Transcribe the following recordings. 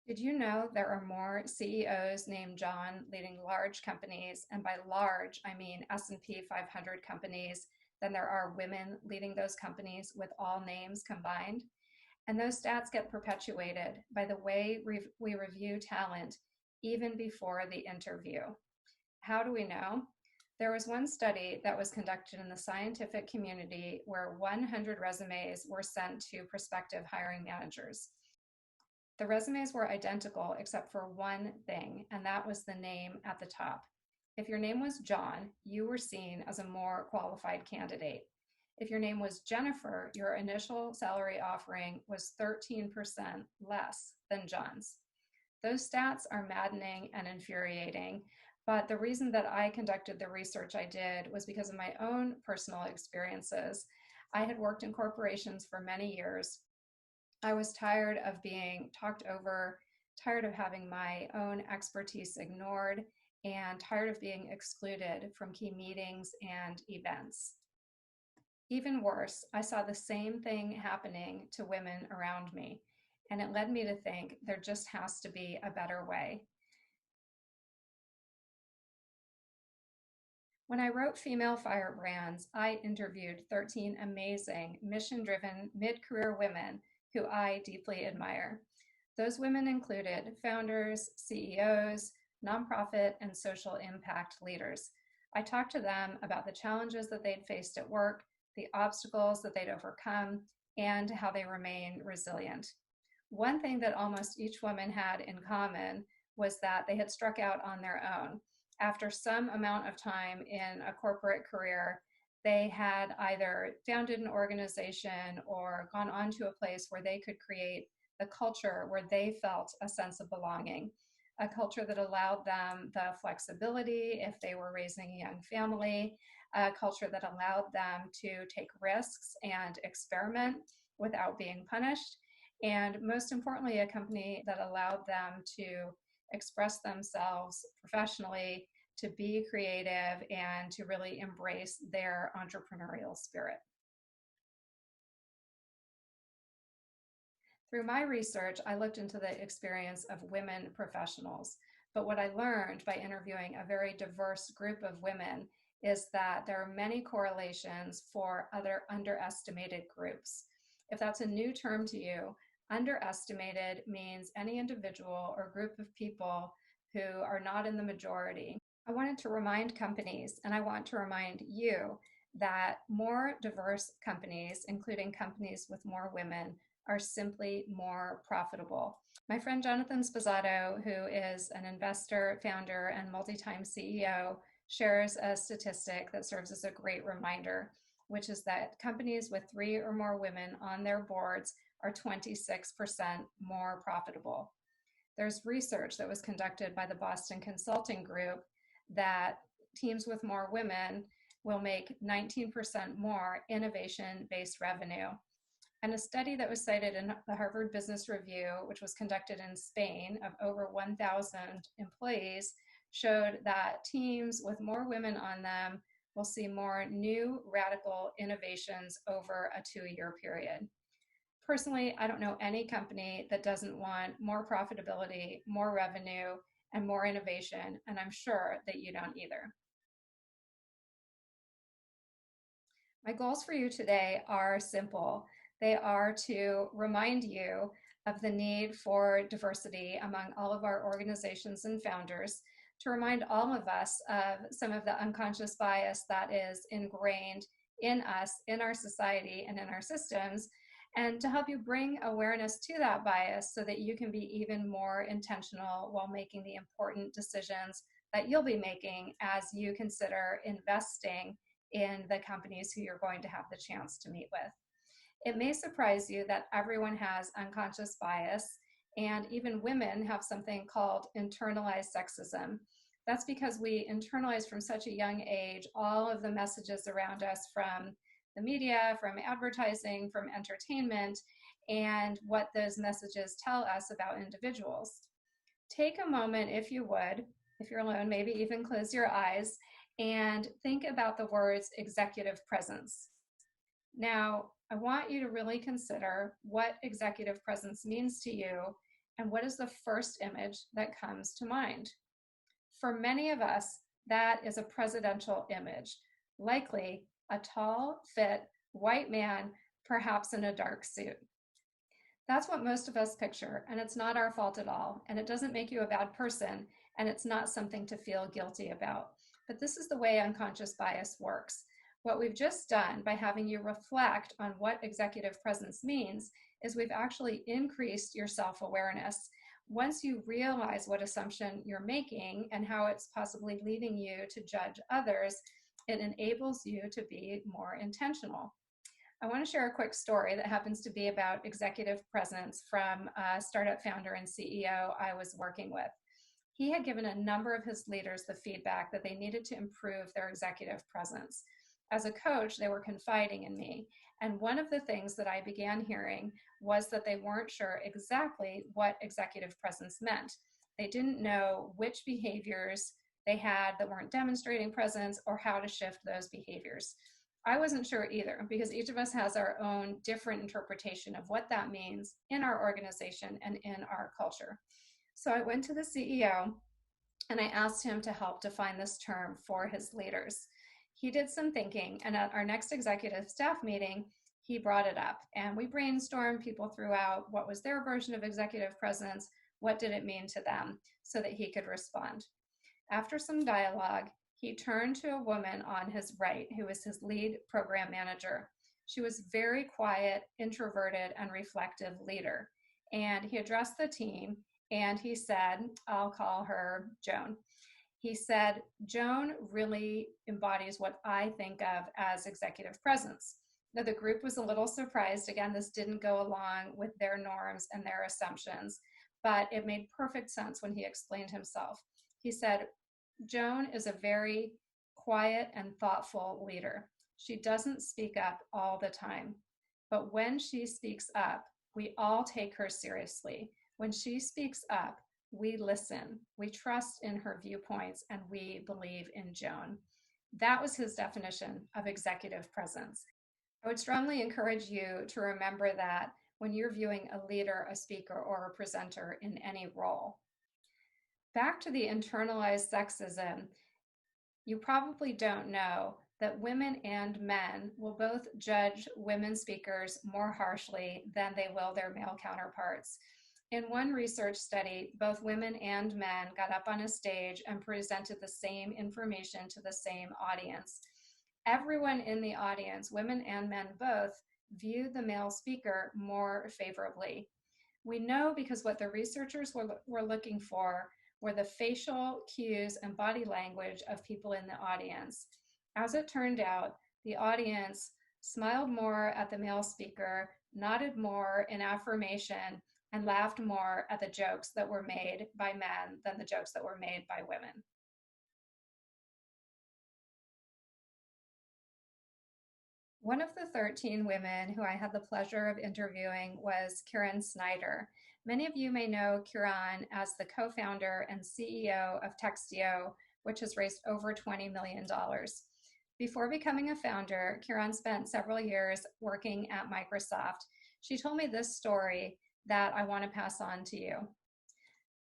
Did you know there are more CEOs named John leading large companies, and by large, I mean S&P 500 companies, than there are women leading those companies with all names combined? And those stats get perpetuated by the way we review talent even before the interview. How do we know? There was one study that was conducted in the scientific community where 100 resumes were sent to prospective hiring managers. The resumes were identical except for one thing, and that was the name at the top. If your name was John, you were seen as a more qualified candidate. If your name was Jennifer, your initial salary offering was 13% less than John's. Those stats are maddening and infuriating, but the reason that I conducted the research I did was because of my own personal experiences. I had worked in corporations for many years. I was tired of being talked over, tired of having my own expertise ignored, and tired of being excluded from key meetings and events. Even worse, I saw the same thing happening to women around me, and it led me to think there just has to be a better way. When I wrote Female Firebrands, I interviewed 13 amazing, mission-driven, mid-career women who I deeply admire. Those women included founders, CEOs, nonprofit, and social impact leaders. I talked to them about the challenges that they'd faced at work, the obstacles that they'd overcome, and how they remain resilient. One thing that almost each woman had in common was that they had struck out on their own. After some amount of time in a corporate career, they had either founded an organization or gone on to a place where they could create the culture where they felt a sense of belonging, a culture that allowed them the flexibility if they were raising a young family, a culture that allowed them to take risks and experiment without being punished, and most importantly, a company that allowed them to express themselves professionally, to be creative, and to really embrace their entrepreneurial spirit. Through my research, I looked into the experience of women professionals. But what I learned by interviewing a very diverse group of women is that there are many correlations for other underestimated groups. If that's a new term to you, underestimated means any individual or group of people who are not in the majority. I wanted to remind companies, and I want to remind you, that more diverse companies, including companies with more women, are simply more profitable. My friend Jonathan Sposato, who is an investor, founder, and multi-time CEO, shares a statistic that serves as a great reminder, which is that companies with 3 or more women on their boards are 26% more profitable. There's research that was conducted by the Boston Consulting Group that teams with more women will make 19% more innovation-based revenue. And a study that was cited in the Harvard Business Review, which was conducted in Spain of over 1,000 employees, showed that teams with more women on them will see more new radical innovations over a 2-year period. Personally, I don't know any company that doesn't want more profitability, more revenue, and more innovation, and I'm sure that you don't either. My goals for you today are simple. They are to remind you of the need for diversity among all of our organizations and founders, to remind all of us of some of the unconscious bias that is ingrained in us, in our society, and in our systems, and to help you bring awareness to that bias so that you can be even more intentional while making the important decisions that you'll be making as you consider investing in the companies who you're going to have the chance to meet with. It may surprise you that everyone has unconscious bias, and even women have something called internalized sexism. That's because we internalize from such a young age all of the messages around us from the media, from advertising, from entertainment, and what those messages tell us about individuals. Take a moment, if you would, if you're alone, maybe even close your eyes and think about the words executive presence. Now, I want you to really consider what executive presence means to you And what is the first image that comes to mind? For many of us, that is a presidential image, likely a tall, fit, white man, perhaps in a dark suit. That's what most of us picture, and it's not our fault at all, and it doesn't make you a bad person, and it's not something to feel guilty about. But this is the way unconscious bias works. What we've just done by having you reflect on what executive presence means is we've actually increased your self-awareness. Once you realize what assumption you're making and how it's possibly leading you to judge others, it enables you to be more intentional. I want to share a quick story that happens to be about executive presence from a startup founder and CEO I was working with. He had given a number of his leaders the feedback that they needed to improve their executive presence. As a coach, they were confiding in me. And one of the things that I began hearing was that they weren't sure exactly what executive presence meant. They didn't know which behaviors they had that weren't demonstrating presence or how to shift those behaviors. I wasn't sure either, because each of us has our own different interpretation of what that means in our organization and in our culture. So I went to the CEO and I asked him to help define this term for his leaders. He did some thinking, and at our next executive staff meeting, he brought it up, and we brainstormed. People threw out what was their version of executive presence, what did it mean to them, so that he could respond. After some dialogue, he turned to a woman on his right, who was his lead program manager. She was very quiet, introverted, and reflective leader. And he addressed the team, and he said, I'll call her Joan. He said, Joan really embodies what I think of as executive presence. Now, the group was a little surprised. Again, this didn't go along with their norms and their assumptions, but it made perfect sense when he explained himself. He said, Joan is a very quiet and thoughtful leader. She doesn't speak up all the time, but when she speaks up, we all take her seriously. When she speaks up, we listen, we trust in her viewpoints, and we believe in Joan. That was his definition of executive presence. I would strongly encourage you to remember that when you're viewing a leader, a speaker, or a presenter in any role. Back to the internalized sexism, you probably don't know that women and men will both judge women speakers more harshly than they will their male counterparts. In one research study, both women and men got up on a stage and presented the same information to the same audience. Everyone in the audience, women and men both, viewed the male speaker more favorably. We know because what the researchers were looking for were the facial cues and body language of people in the audience. As it turned out, the audience smiled more at the male speaker, nodded more in affirmation, and laughed more at the jokes that were made by men than the jokes that were made by women. One of the 13 women who I had the pleasure of interviewing was Kieran Snyder. Many of you may know Kieran as the co-founder and CEO of Textio, which has raised over $20 million. Before becoming a founder, Kieran spent several years working at Microsoft. She told me this story that I want to pass on to you.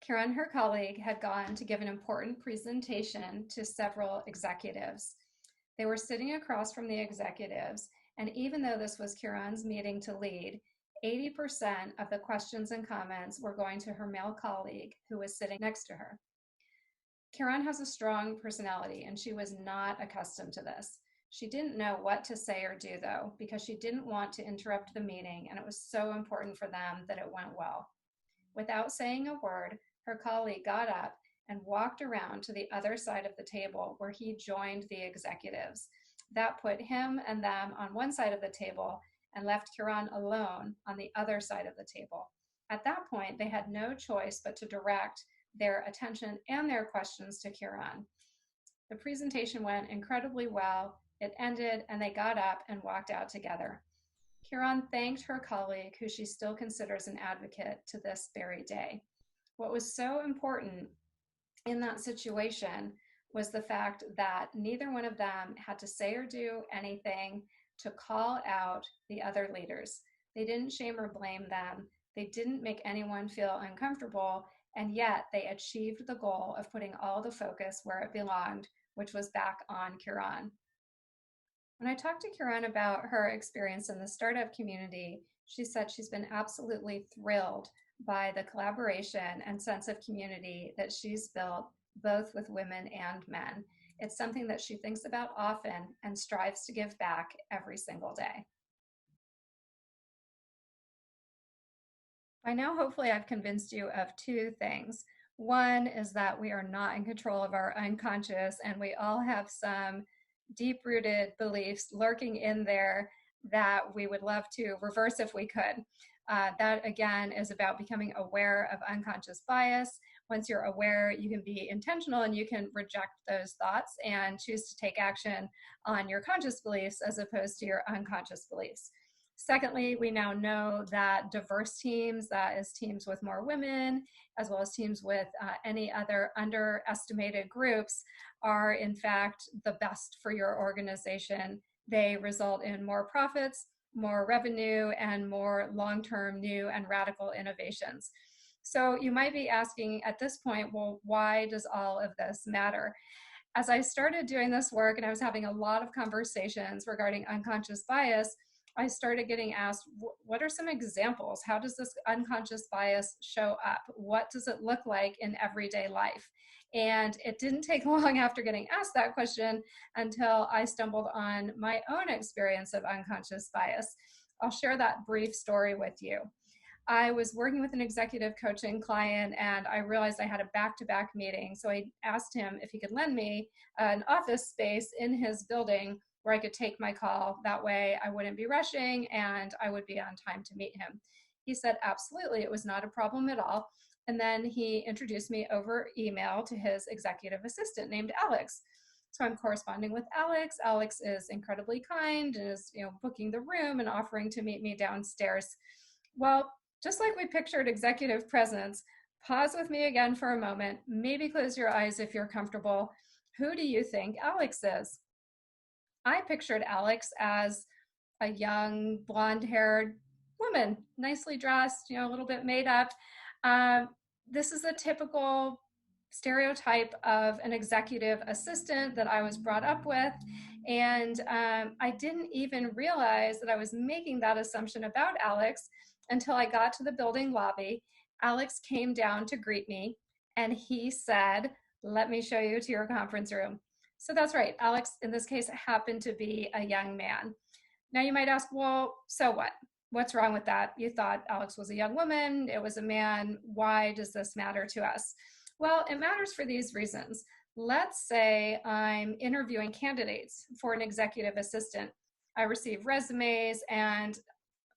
Kieran, her colleague, had gone to give an important presentation to several executives. They were sitting across from the executives, and even though this was Kieran's meeting to lead, 80% of the questions and comments were going to her male colleague who was sitting next to her. Kieran has a strong personality, and she was not accustomed to this. She didn't know what to say or do, though, because she didn't want to interrupt the meeting, and it was so important for them that it went well. Without saying a word, her colleague got up and walked around to the other side of the table where he joined the executives. That put him and them on one side of the table and left Kieran alone on the other side of the table. At that point, they had no choice but to direct their attention and their questions to Kieran. The presentation went incredibly well. It ended, and they got up and walked out together. Kieran thanked her colleague, who she still considers an advocate to this very day. What was so important in that situation was the fact that neither one of them had to say or do anything to call out the other leaders. They didn't shame or blame them. They didn't make anyone feel uncomfortable, and yet they achieved the goal of putting all the focus where it belonged, which was back on Kiran. When I talked to Kiran about her experience in the startup community, she said she's been absolutely thrilled by the collaboration and sense of community that she's built both with women and men. It's something that she thinks about often and strives to give back every single day. By now, hopefully, I've convinced you of two things. One is that we are not in control of our unconscious, and we all have some deep-rooted beliefs lurking in there that we would love to reverse if we could. That, again, is about becoming aware of unconscious bias. Once you're aware, you can be intentional and you can reject those thoughts and choose to take action on your conscious beliefs as opposed to your unconscious beliefs. Secondly, we now know that diverse teams, that is teams with more women, as well as teams with any other underestimated groups, are in fact the best for your organization. They result in more profits, more revenue, and more long-term new and radical innovations. So you might be asking at this point, well, why does all of this matter? As I started doing this work and I was having a lot of conversations regarding unconscious bias, I started getting asked, what are some examples? How does this unconscious bias show up? What does it look like in everyday life? And it didn't take long after getting asked that question until I stumbled on my own experience of unconscious bias. I'll share that brief story with you. I was working with an executive coaching client and I realized I had a back-to-back meeting. So I asked him if he could lend me an office space in his building where I could take my call. That way I wouldn't be rushing and I would be on time to meet him. He said, absolutely, it was not a problem at all. And then he introduced me over email to his executive assistant named Alex. So I'm corresponding with Alex. Alex is incredibly kind and is, booking the room and offering to meet me downstairs. Well, just like we pictured executive presence, pause with me again for a moment. Maybe close your eyes if you're comfortable. Who do you think Alex is? I pictured Alex as a young blonde-haired woman, nicely dressed, a little bit made up. This is a typical stereotype of an executive assistant that I was brought up with. And I didn't even realize that I was making that assumption about Alex until I got to the building lobby. Alex came down to greet me and he said, let me show you to your conference room. So that's right, Alex, in this case, happened to be a young man. Now you might ask, well, so what? What's wrong with that? You thought Alex was a young woman, it was a man. Why does this matter to us? Well, it matters for these reasons. Let's say I'm interviewing candidates for an executive assistant. I receive resumes and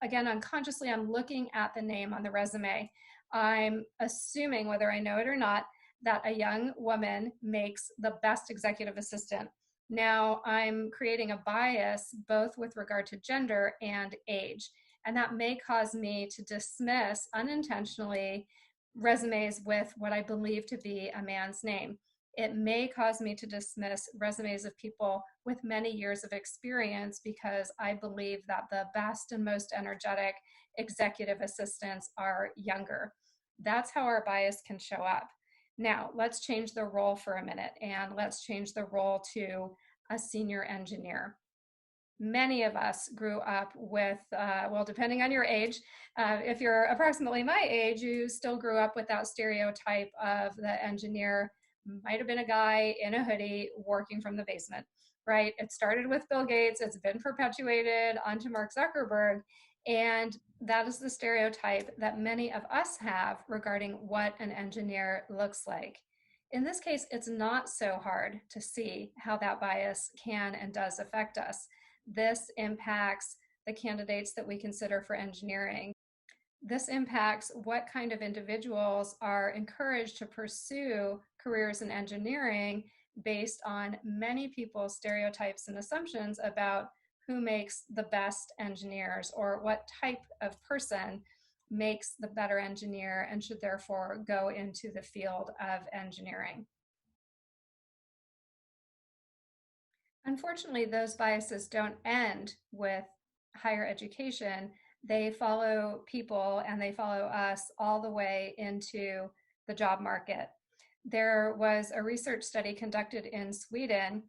again, unconsciously, I'm looking at the name on the resume. I'm assuming, whether I know it or not, that a young woman makes the best executive assistant. Now, I'm creating a bias both with regard to gender and age, and that may cause me to dismiss unintentionally resumes with what I believe to be a man's name. It may cause me to dismiss resumes of people with many years of experience because I believe that the best and most energetic executive assistants are younger. That's how our bias can show up. Now, let's change the role for a minute and let's change the role to a senior engineer. Many of us grew up with, well, depending on your age, if you're approximately my age, you still grew up with that stereotype of the engineer might have been a guy in a hoodie working from the basement, right? It started with Bill Gates. It's been perpetuated onto Mark Zuckerberg. And that is the stereotype that many of us have regarding what an engineer looks like. In this case, it's not so hard to see how that bias can and does affect us. This impacts the candidates that we consider for engineering. This impacts what kind of individuals are encouraged to pursue careers in engineering based on many people's stereotypes and assumptions about who makes the best engineers or what type of person makes the better engineer and should therefore go into the field of engineering. Unfortunately, those biases don't end with higher education. They follow people and they follow us all the way into the job market. There was a research study conducted in Sweden,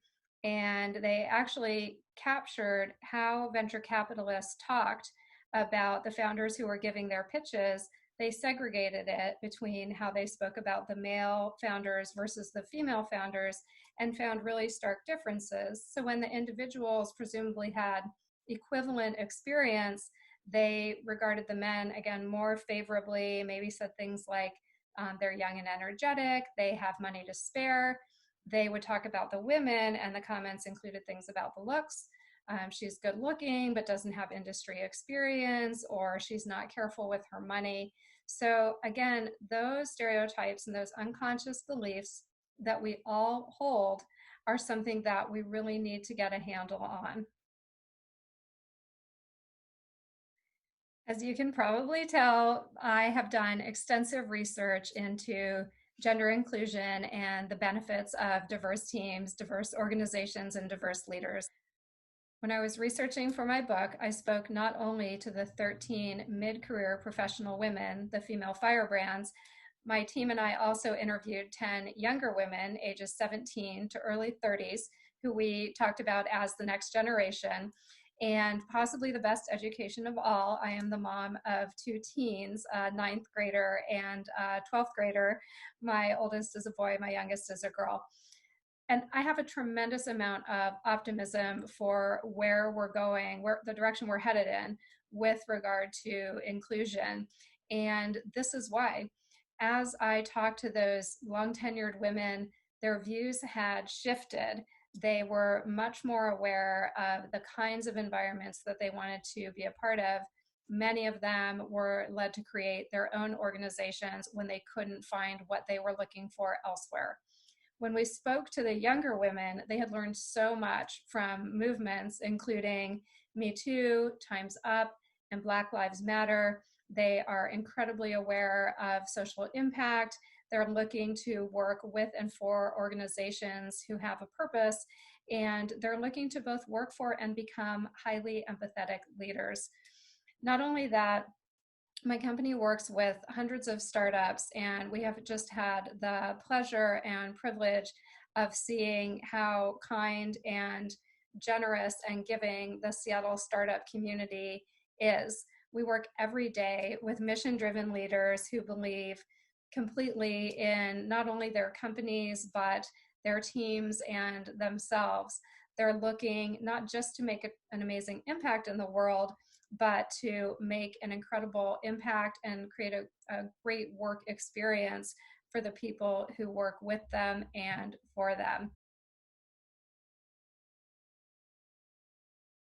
and they actually captured how venture capitalists talked about the founders who were giving their pitches. They segregated it between how they spoke about the male founders versus the female founders and found really stark differences. So when the individuals presumably had equivalent experience, they regarded the men, again, more favorably, maybe said things like, they're young and energetic, they have money to spare. They would talk about the women, and the comments included things about the looks. She's good looking, but doesn't have industry experience, or she's not careful with her money. So again, those stereotypes and those unconscious beliefs that we all hold are something that we really need to get a handle on. As you can probably tell, I have done extensive research into gender inclusion and the benefits of diverse teams, diverse organizations, and diverse leaders. When I was researching for my book, I spoke not only to the 13 mid-career professional women, the Female Firebrands. My team and I also interviewed 10 younger women, ages 17 to early 30s, who we talked about as the next generation. And possibly the best education of all, I am the mom of two teens, a ninth grader and a 12th grader. My oldest is a boy, my youngest is a girl. And I have a tremendous amount of optimism for where we're going, where the direction we're headed in with regard to inclusion. And this is why, as I talked to those long tenured women, their views had shifted. They were much more aware of the kinds of environments that they wanted to be a part of. Many of them were led to create their own organizations when they couldn't find what they were looking for elsewhere. When we spoke to the younger women, they had learned so much from movements, including Me Too, Time's Up, and Black Lives Matter. They are incredibly aware of social impact. They're looking to work with and for organizations who have a purpose, and they're looking to both work for and become highly empathetic leaders. Not only that, my company works with hundreds of startups, and we have just had the pleasure and privilege of seeing how kind and generous and giving the Seattle startup community is. We work every day with mission-driven leaders who believe completely in not only their companies, but their teams and themselves. They're looking not just to make an amazing impact in the world, but to make an incredible impact and create a great work experience for the people who work with them and for them.